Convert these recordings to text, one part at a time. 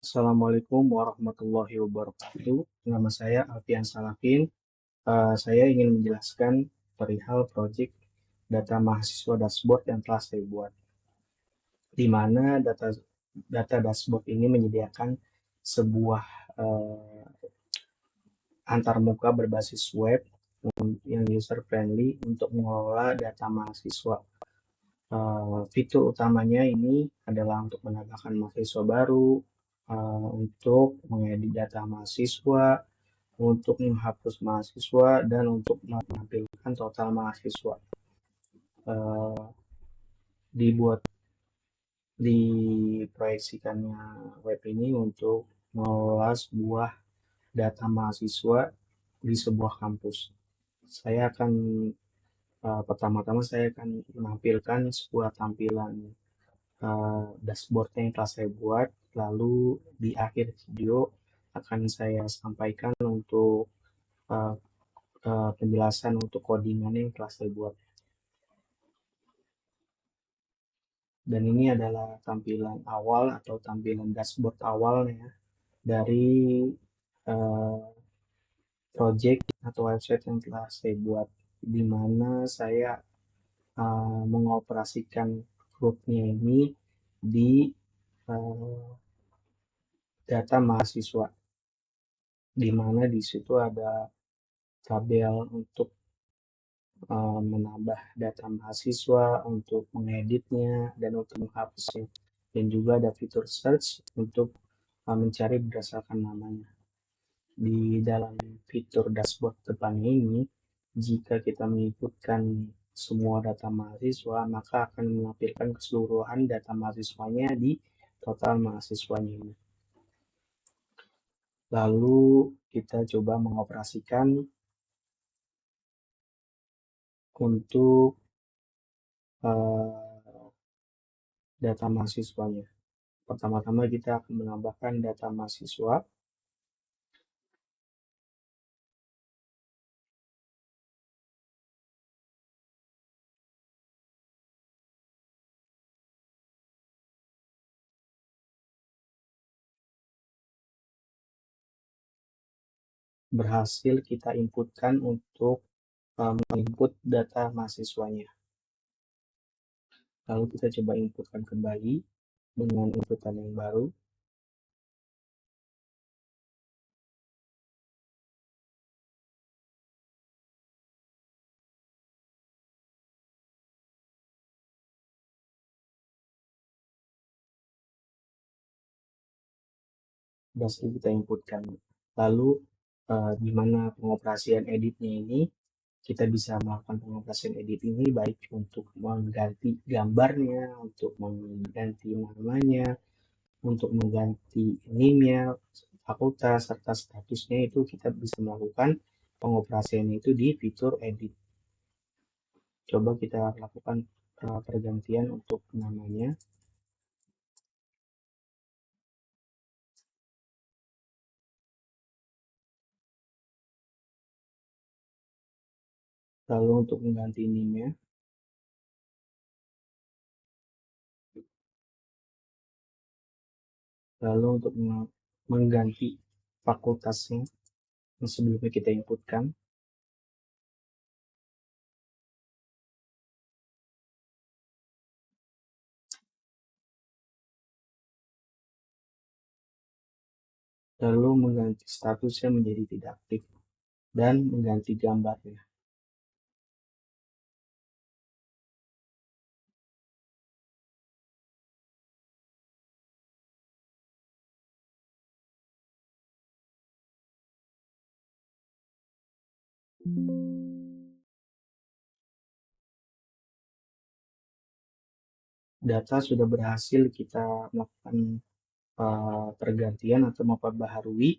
Assalamualaikum warahmatullahi wabarakatuh. Nama saya Alfian Salafin. Saya ingin menjelaskan perihal proyek data mahasiswa dashboard yang telah saya buat, di mana data dashboard ini menyediakan sebuah eh, antarmuka berbasis web yang user friendly untuk mengelola data mahasiswa. Fitur utamanya ini adalah untuk menambahkan mahasiswa baru, untuk mengedit data mahasiswa, untuk menghapus mahasiswa, dan untuk menampilkan total mahasiswa. Eh, Dibuat diproyeksikannya web ini untuk mengelola sebuah data mahasiswa di sebuah kampus. Saya akan pertama-tama saya akan menampilkan sebuah tampilan dashboard yang telah saya buat. Lalu di akhir video akan saya sampaikan untuk uh, penjelasan untuk codingan yang telah saya buat. Dan ini adalah tampilan awal atau tampilan dashboard awalnya dari uh, project atau website yang telah saya buat, di mana saya mengoperasikan grupnya ini di uh, data mahasiswa, di mana di situ ada tabel untuk menambah data mahasiswa, untuk mengeditnya, dan untuk menghapusnya. Dan juga ada fitur search untuk mencari berdasarkan namanya. Di dalam fitur dashboard depannya ini, jika kita menginputkan semua data mahasiswa, maka akan menampilkan keseluruhan data mahasiswanya di total mahasiswanya ini. Lalu kita coba mengoperasikan untuk data mahasiswanya. Pertama-tama kita akan menambahkan data mahasiswa. Berhasil kita inputkan untuk menginput data mahasiswanya. Lalu kita coba inputkan kembali dengan inputan yang baru. Berhasil kita inputkan. Lalu gimana pengoperasian editnya ini? Kita bisa melakukan pengoperasian edit ini baik untuk mengganti gambarnya, untuk mengganti namanya, untuk mengganti NIM-nya, fakultas, serta statusnya. Itu kita bisa melakukan pengoperasiannya itu di fitur edit. Coba kita lakukan pergantian untuk namanya. Lalu untuk mengganti NIM-nya. Lalu untuk mengganti fakultasnya yang sebelumnya kita inputkan. Lalu mengganti statusnya menjadi tidak aktif dan mengganti gambarnya. Data sudah berhasil kita melakukan pergantian atau memperbaharui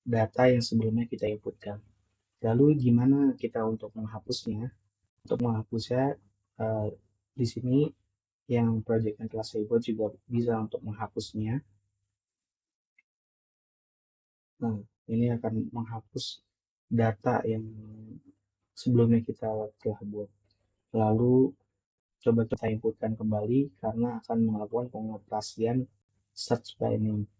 data yang sebelumnya kita inputkan. Lalu gimana kita untuk menghapusnya? Untuk menghapusnya, uh, di sini yang project yang telah saya buat juga bisa untuk menghapusnya. Nah, ini akan menghapus data yang sebelumnya kita telah buat. Lalu coba kita inputkan kembali karena akan melakukan pengoperasian search by name.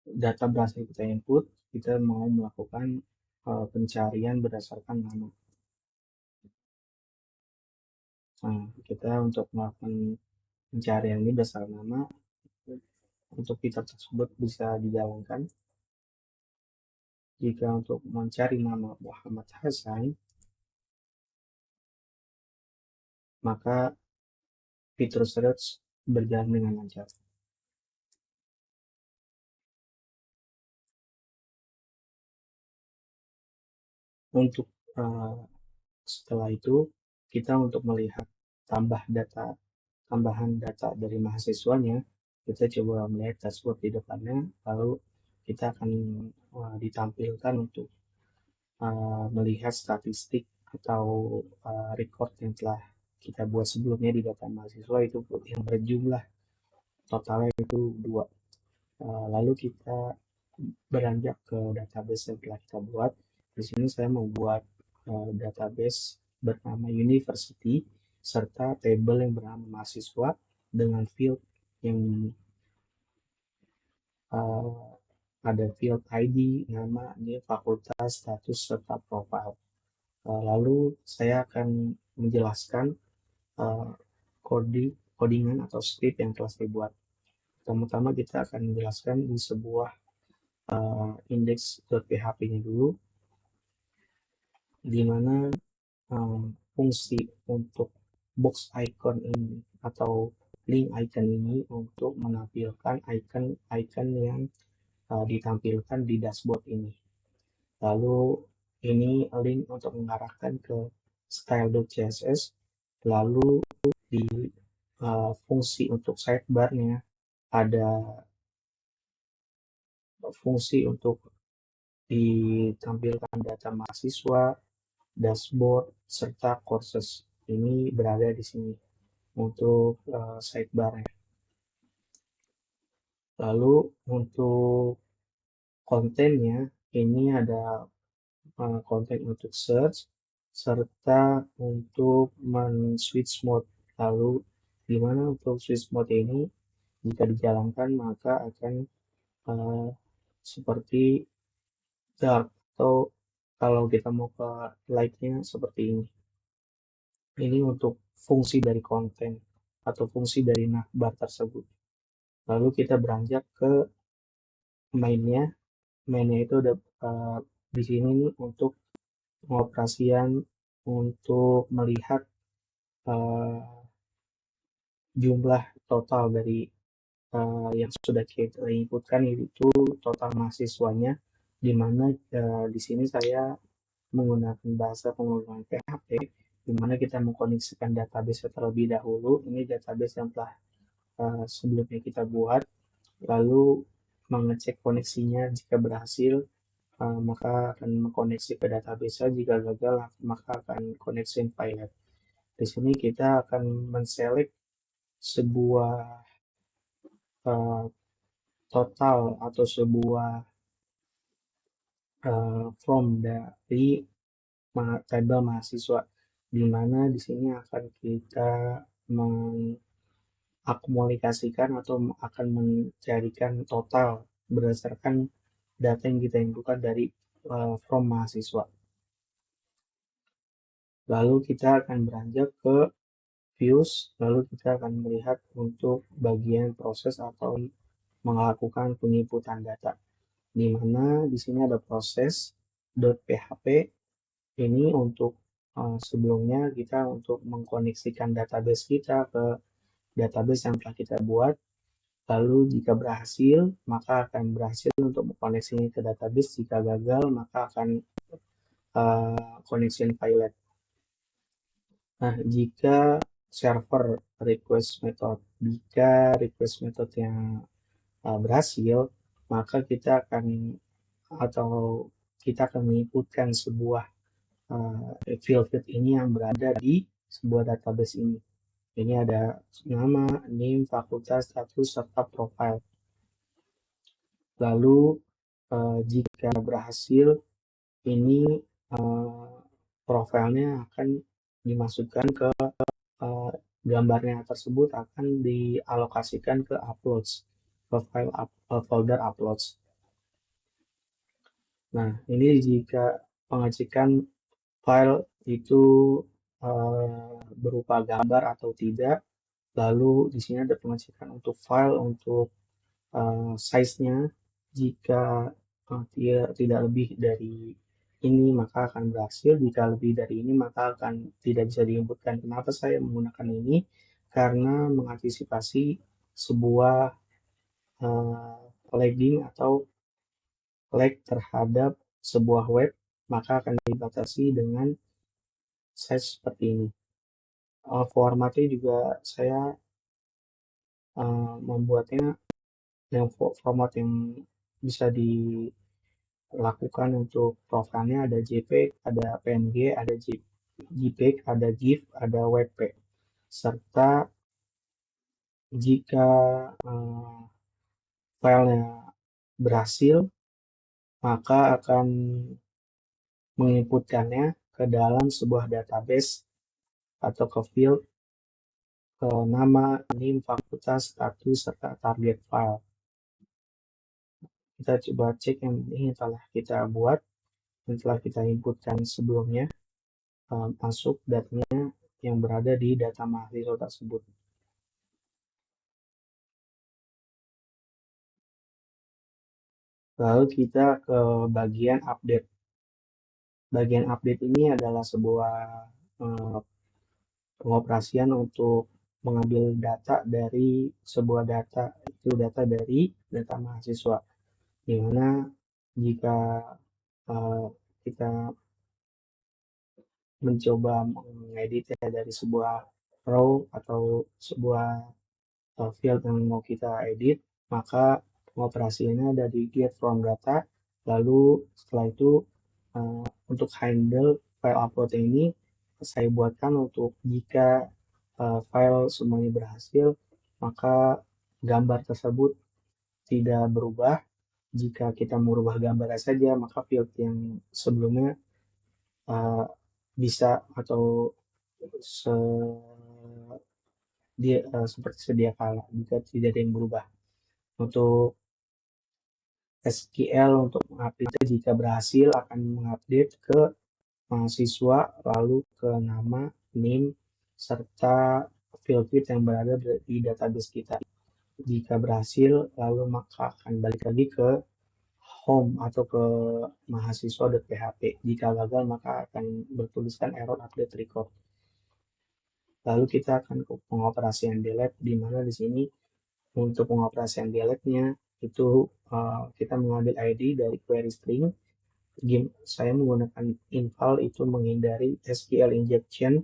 data berhasil kita input, kita mau melakukan pencarian berdasarkan nama. Nah, kita untuk melakukan pencarian ini berdasarkan nama, untuk fitur tersebut bisa dijalankan. Jika untuk mencari nama Muhammad Hasan, maka fitur search berjalan dengan lancar. Untuk setelah itu, kita untuk melihat tambahan data dari mahasiswanya, kita coba melihat dashboard di depannya, lalu kita akan ditampilkan untuk melihat statistik atau record yang telah kita buat sebelumnya di data mahasiswa itu yang berjumlah totalnya itu 2. Lalu kita beranjak ke database yang telah kita buat. Di sini saya membuat database bernama university serta table yang bernama mahasiswa dengan field yang ada field ID, nama, ini fakultas, status, serta profile. Lalu saya akan menjelaskan codingan atau script yang telah saya buat. Pertama-tama kita akan menjelaskan di sebuah index.php-nya dulu, di mana fungsi untuk box icon ini atau link icon ini untuk menampilkan icon-icon yang ditampilkan di dashboard ini. Lalu ini link untuk mengarahkan ke style.css. Lalu di fungsi untuk sidebar-nya ada fungsi untuk ditampilkan data mahasiswa, dashboard, serta courses. Ini berada di sini untuk sidebar-nya. Lalu untuk kontennya, ini ada konten untuk search, serta untuk men-switch mode. Lalu dimana untuk switch mode ini, jika dijalankan maka akan seperti dark, atau kalau kita mau ke light-nya seperti ini. Ini untuk fungsi dari konten atau fungsi dari navbar tersebut. Lalu kita beranjak ke mainnya. Mainnya itu ada di sini nih untuk pengoperasian untuk melihat jumlah total dari yang sudah kita inputkan, itu total mahasiswanya, di mana di sini saya menggunakan bahasa pemrograman PHP, di mana kita mengkoneksikan database terlebih dahulu. Ini database yang telah sebelumnya kita buat, lalu mengecek koneksinya. Jika berhasil, maka akan mengkoneksi ke database. Jika gagal, maka akan koneksi pilot. Di sini kita akan menselect sebuah total atau sebuah from dari tabel mahasiswa, di mana di sini akan kita mengakumulasikan atau akan mencarikan total berdasarkan data yang kita inputkan dari from mahasiswa. Lalu kita akan beranjak ke views, lalu kita akan melihat untuk bagian proses atau melakukan penginputan data, di mana di sini ada proses.php. Ini untuk sebelumnya kita untuk mengkoneksikan database kita ke database yang telah kita buat. Lalu jika berhasil, maka akan berhasil untuk mengkoneksinya ke database. Jika gagal, maka akan connection pilot. Nah, jika server request method, jika request method yang berhasil, maka kita akan menginputkan sebuah field ini yang berada di sebuah database ini. Ini ada nama, name, fakultas, status, serta profile. Lalu jika berhasil, ini profilnya akan dimasukkan ke gambarnya tersebut akan dialokasikan ke uploads, ke file folder uploads. Nah, ini jika pengecekan file itu berupa gambar atau tidak. Lalu di sini ada pengecekan untuk file untuk size-nya. Jika dia tidak lebih dari ini maka akan berhasil. Jika lebih dari ini maka akan tidak bisa diinputkan. Kenapa saya menggunakan ini? Karena mengantisipasi sebuah lagging atau lag terhadap sebuah web, maka akan dibatasi dengan size seperti ini. Formatnya juga saya membuatnya yang format yang bisa dilakukan untuk profilnya ada JPEG, ada PNG, ada JPEG, ada GIF, ada WebP. Serta jika filenya berhasil, maka akan menginputkannya ke dalam sebuah database atau ke field ke nama, name, fakultas, status, serta target file. Kita coba cek yang ini telah kita buat, yang telah kita inputkan sebelumnya, masuk datanya yang berada di data mahasiswa tersebut. Lalu kita ke bagian update. Bagian update ini adalah sebuah pengoperasian untuk mengambil data dari sebuah data, itu data dari data mahasiswa. Di mana jika kita mencoba mengeditnya dari sebuah row atau sebuah field yang mau kita edit, maka pengoperasiannya ada di get from data. Lalu setelah itu untuk handle file upload ini saya buatkan untuk jika file semuanya berhasil, maka gambar tersebut tidak berubah. Jika kita merubah gambarnya saja, maka field yang sebelumnya bisa atau se dia seperti sedia kala jika tidak ada yang berubah. Untuk SQL untuk mengupdate jika berhasil akan mengupdate ke mahasiswa lalu ke nama, name, serta field yang berada di database kita. Jika berhasil lalu maka akan balik lagi ke home atau ke mahasiswa.php. Jika gagal maka akan bertuliskan error update record. Lalu kita akan ke pengoperasian delete, di mana di sini untuk pengoperasian delete-nya itu kita mengambil ID dari query string. Saya menggunakan inval itu menghindari SQL injection.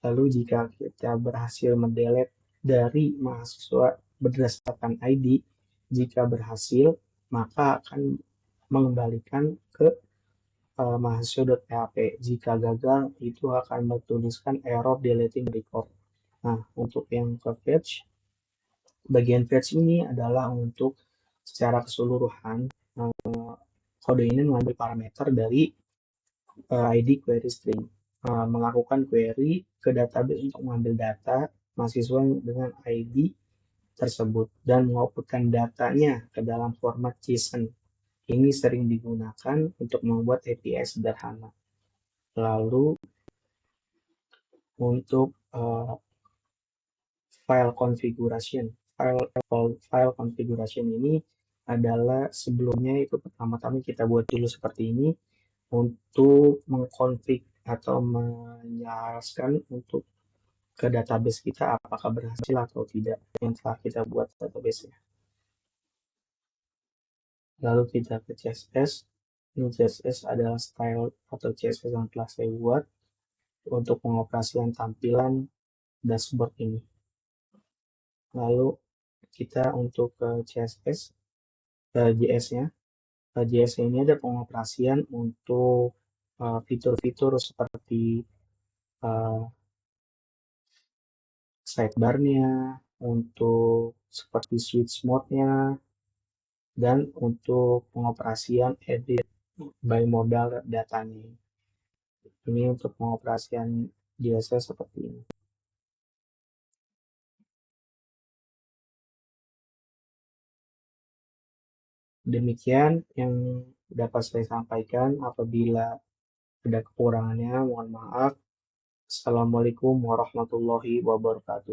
Lalu jika kita berhasil mendelete dari mahasiswa berdasarkan ID, jika berhasil maka akan mengembalikan ke mahasiswa.php. Jika gagal itu akan bertuliskan error deleting record. Nah, untuk yang ke fetch, bagian fetch ini adalah untuk secara keseluruhan kode ini mengambil parameter dari ID query string, melakukan query ke database untuk mengambil data mahasiswa dengan ID tersebut dan mengoutputkan datanya ke dalam format JSON. Ini sering digunakan untuk membuat API sederhana. Lalu untuk file configuration, file configuration ini adalah sebelumnya itu pertama-tama kita buat dulu seperti ini untuk mengkonfig atau menyelaraskan untuk ke database kita apakah berhasil atau tidak yang telah kita buat database-nya. Lalu kita ke CSS. Ini CSS adalah style atau CSS yang telah saya buat untuk pengoperasian tampilan dashboard ini. Lalu kita untuk ke CSS, JS-nya. JS ini ada pengoperasian untuk fitur-fitur seperti sidebar-nya, untuk seperti switch mode-nya, dan untuk pengoperasian edit by modal datanya. Ini untuk pengoperasian JS seperti ini. Demikian yang dapat saya sampaikan. Apabila ada kekurangannya, mohon maaf. Assalamualaikum warahmatullahi wabarakatuh.